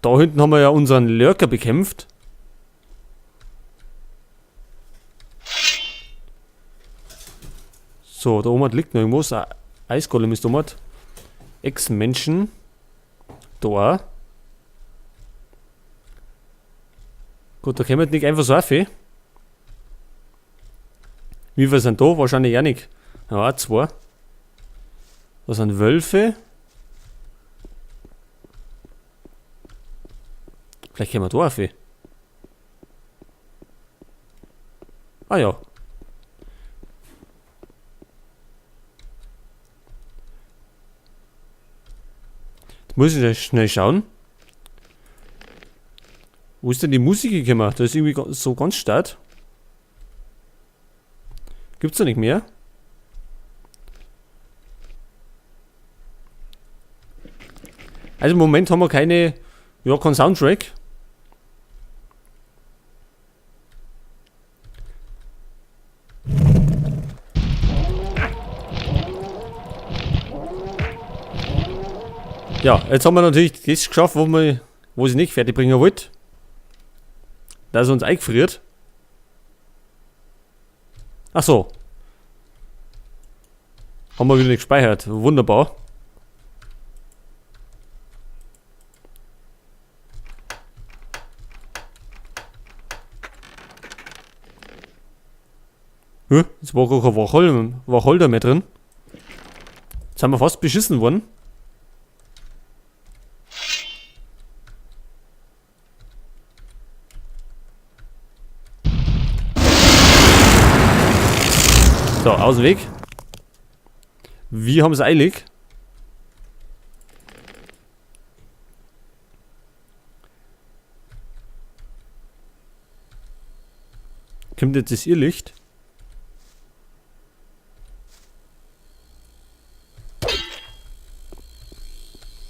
Da hinten haben wir ja unseren Lurker bekämpft. So, da oben liegt noch irgendwas. Ein Eisgolem ist da oben. Echsenmenschen. Da. Gut, da kommen wir nicht einfach so auf. Wie viele sind da? Wahrscheinlich auch nicht. Ja, 2. Da sind Wölfe. Vielleicht können wir da auf. Ah ja. Jetzt muss ich schnell schauen. Wo ist denn die Musik gekommen? Da ist irgendwie so ganz stark. Gibt's da nicht mehr? Also im Moment haben wir keinen Soundtrack. Ja, jetzt haben wir natürlich das geschafft, wo sie nicht fertig bringen wollte. Da ist uns eingefriert. Ach so. Haben wir wieder nicht gespeichert. Wunderbar. Jetzt war gar kein Wacholder mehr drin. Jetzt haben wir fast beschissen worden. So, aus dem Weg. Wir haben es eilig. Kommt jetzt das Irrlicht?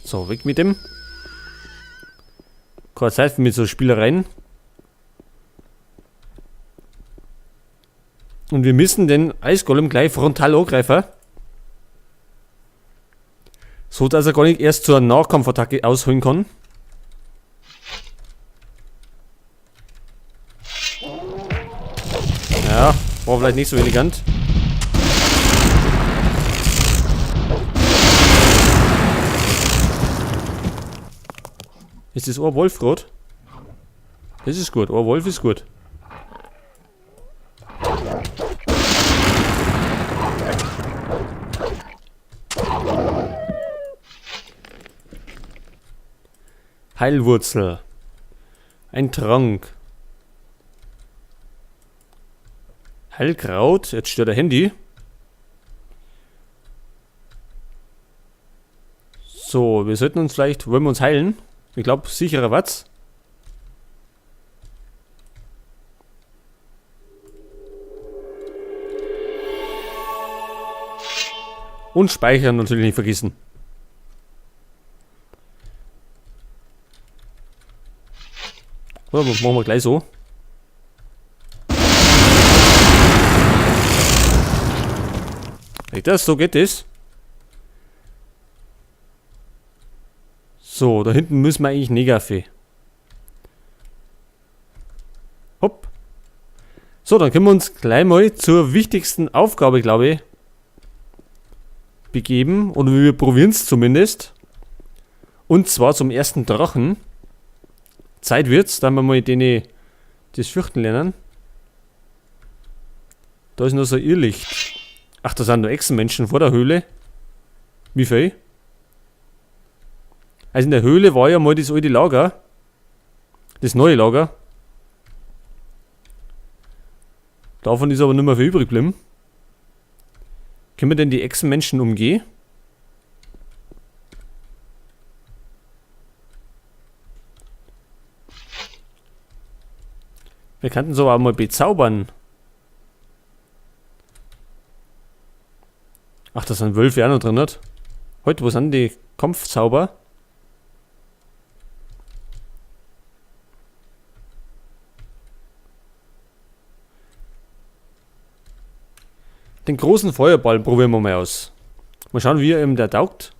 So, weg mit dem. Keine Zeit mit so Spielereien. Und wir müssen den Eisgolem gleich frontal angreifen. So dass er gar nicht erst zur Nahkampfattacke ausholen kann. Ja, war vielleicht nicht so elegant. Ist das ein Wolf gerade? Das ist gut, ein Wolf ist gut. Heilwurzel. Ein Trank. Heilkraut. Jetzt stört der Handy. So, wir sollten uns vielleicht... Wollen wir uns heilen? Ich glaube, sicherer was. Und speichern natürlich nicht vergessen. So, das machen wir gleich so. So geht das. So, da hinten müssen wir eigentlich Negafe. Hopp. So, dann können wir uns gleich mal zur wichtigsten Aufgabe, glaube ich, begeben. Oder wir probieren es zumindest. Und zwar zum ersten Drachen. Zeit wird's, dann wir mal denen das Fürchten lernen. Da ist noch so ein Irrlicht. Ach, da sind noch Echsenmenschen vor der Höhle. Wie viel? Also in der Höhle war ja mal das alte Lager. Das neue Lager. Davon ist aber nicht mehr viel übrig geblieben. Können wir denn die Echsenmenschen umgehen? Wir könnten so auch mal bezaubern. Ach, da sind Wölfe auch noch drin, nicht? Heute, wo sind die Kampfzauber? Den großen Feuerball probieren wir mal aus. Mal schauen, wie er ihm der taugt.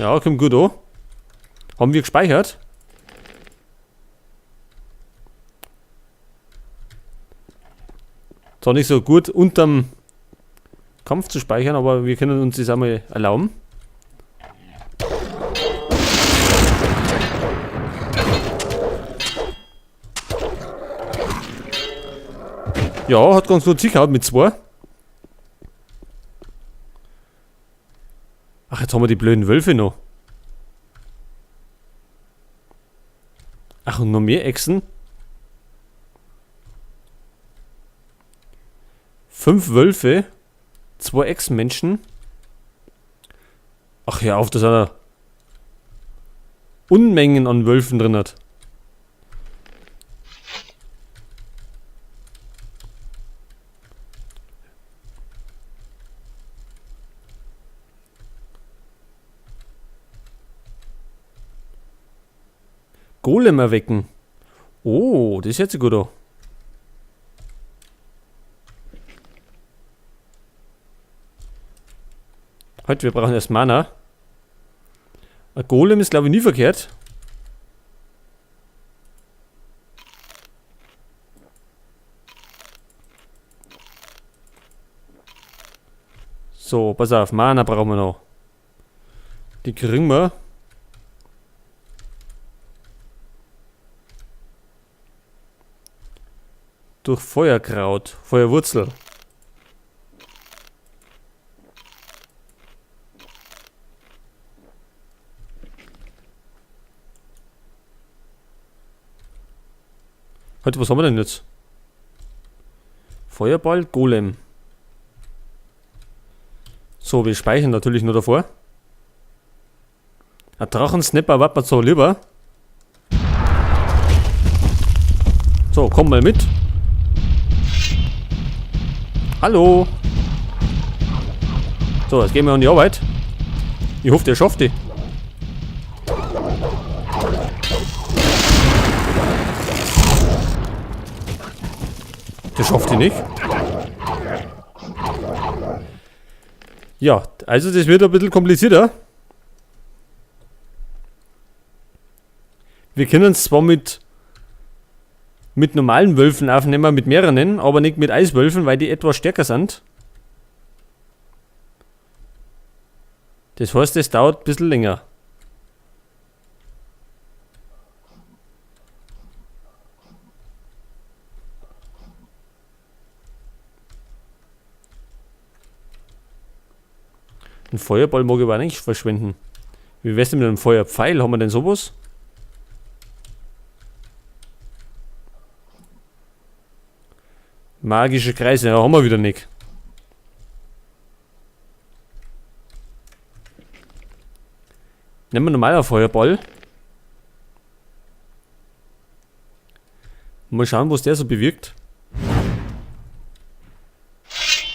Ja, kommt gut an. Haben wir gespeichert. Zwar nicht so gut unterm Kampf zu speichern, aber wir können uns das einmal erlauben. Ja, hat ganz gut gehabt mit 2. Ach, jetzt haben wir die blöden Wölfe noch. Ach, und noch mehr Echsen. 5 Wölfe. 2 Echsenmenschen. Ach, hör auf, dass er Unmengen an Wölfen drin hat. Golem erwecken. Oh, das hört sich gut an. Halt, wir brauchen erst Mana. Ein Golem ist, glaube ich, nie verkehrt. So, pass auf, Mana brauchen wir noch. Die kriegen wir. Durch Feuerkraut, Feuerwurzel. Heute, was haben wir denn jetzt? Feuerball, Golem. So, wir speichern natürlich nur davor. Ein Drachensnapper war mir so lieber. So, komm mal mit. Hallo. So, jetzt gehen wir an die Arbeit. Ich hoffe, der schafft die. Der schafft die nicht. Ja, also das wird ein bisschen komplizierter. Wir können es zwar mit normalen Wölfen aufnehmen, mit mehreren, aber nicht mit Eiswölfen, weil die etwas stärker sind. Das heißt, es dauert ein bisschen länger. Ein Feuerball mag ich aber nicht verschwenden. Wie wär's denn mit einem Feuerpfeil? Haben wir denn sowas? Magische Kreise, ja, haben wir wieder nicht. Nehmen wir normaler Feuerball. Mal schauen, was der so bewirkt.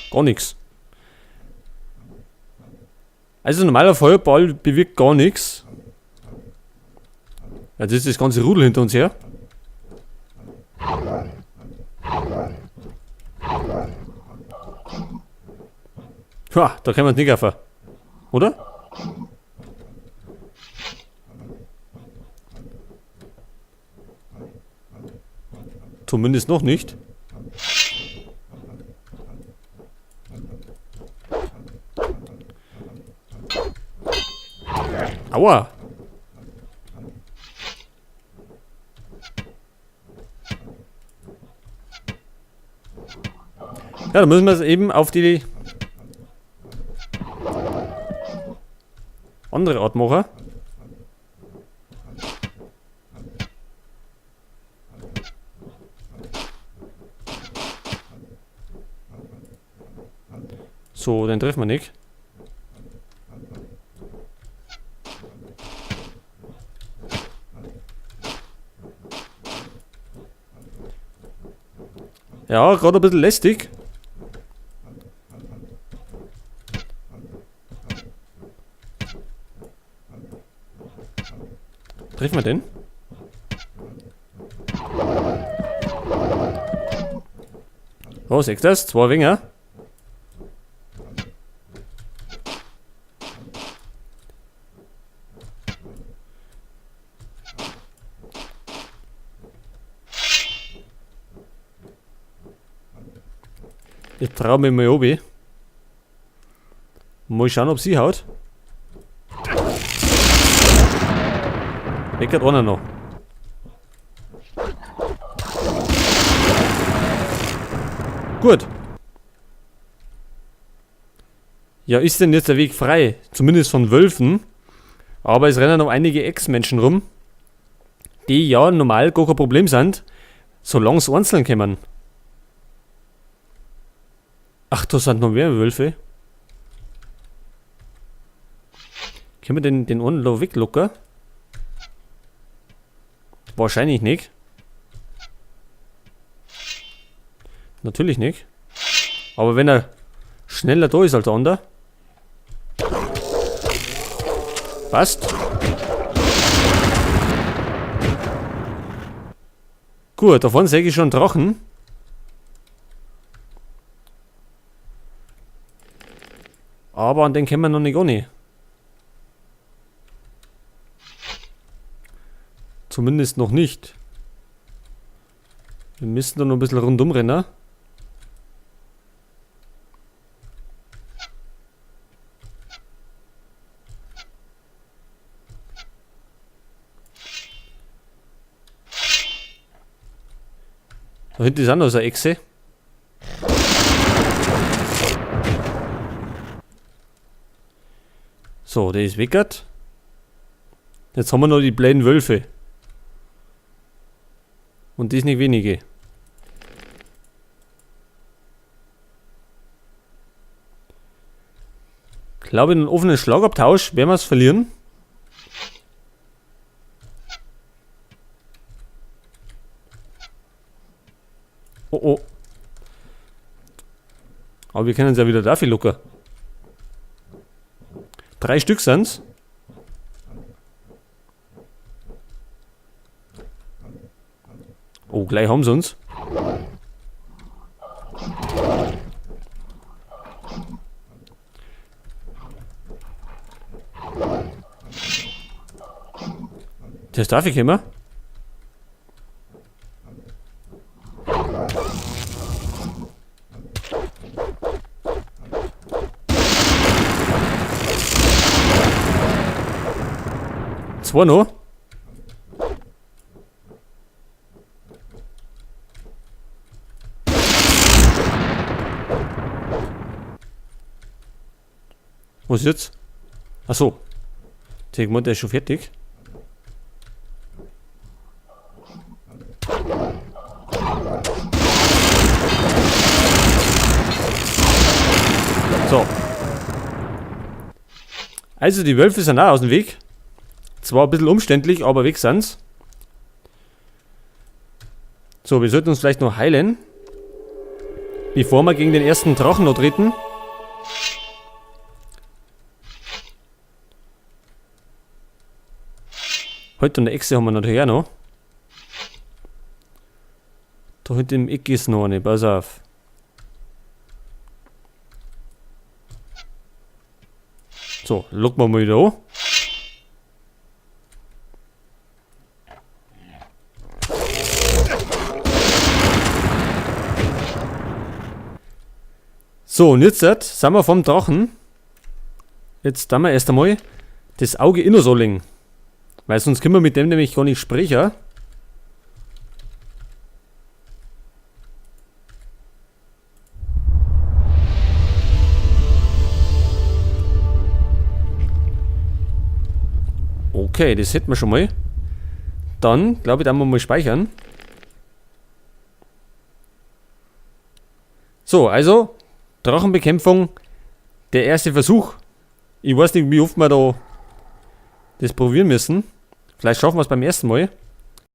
Gar nichts. Also normaler Feuerball bewirkt gar nichts. Jetzt ist das ganze Rudel hinter uns her. Ha, da können wir es nicht kaufen. Oder? Zumindest noch nicht. Aua! Ja, da müssen wir es eben auf die andere Art machen. So, den treffen wir nicht. Ja, gerade ein bisschen lästig. Treffen wir den? Oh, seht ihr das? 2 Winger. Ich traue mir mal obi. Mal schauen, ob sie haut. Weg hat einer noch. Gut. Ja, ist denn jetzt der Weg frei? Zumindest von Wölfen. Aber es rennen noch einige Ex-Menschen rum, die ja normal gar kein Problem sind, solange sie einzeln kommen. Ach, da sind noch mehr Wölfe. Können wir den einen da weglocken? Wahrscheinlich nicht. Natürlich nicht. Aber wenn er schneller da ist als der andere. Passt. Gut, da vorne sehe ich schon einen Drachen. Aber an den können wir noch nicht ohne. Zumindest noch nicht. Wir müssen da noch ein bisschen rundum rennen. Da hinten ist auch noch so eine Echse. So, der ist weggert. Jetzt haben wir noch die blöden Wölfe. Und die ist nicht wenige. Ich glaube, in einem offenen Schlagabtausch werden wir es verlieren. Oh oh. Aber wir können es ja wieder dafür locker. 3 Stück sind's. Oh, gleich haben sie uns. Das darf ich immer. Zwei noch. Was jetzt? Achso. Der meint, der ist schon fertig. So. Also die Wölfe sind auch aus dem Weg. Zwar ein bisschen umständlich, aber weg sind's. So, wir sollten uns vielleicht noch heilen. Bevor wir gegen den ersten Drachen noch treten. Heute eine Echse haben wir natürlich auch noch. Da hinten im Eck ist noch eine, pass auf. So, locken wir mal wieder an. So, und jetzt sind wir vom Drachen. Jetzt tun wir erst einmal das Auge inner so legen. Weil sonst können wir mit dem nämlich gar nicht sprechen. Okay, das hätten wir schon mal. Dann, glaube ich, dann wir mal speichern. So, also Drachenbekämpfung, der erste Versuch. Ich weiß nicht, wie oft wir da das probieren müssen. Vielleicht schaffen wir es beim ersten Mal.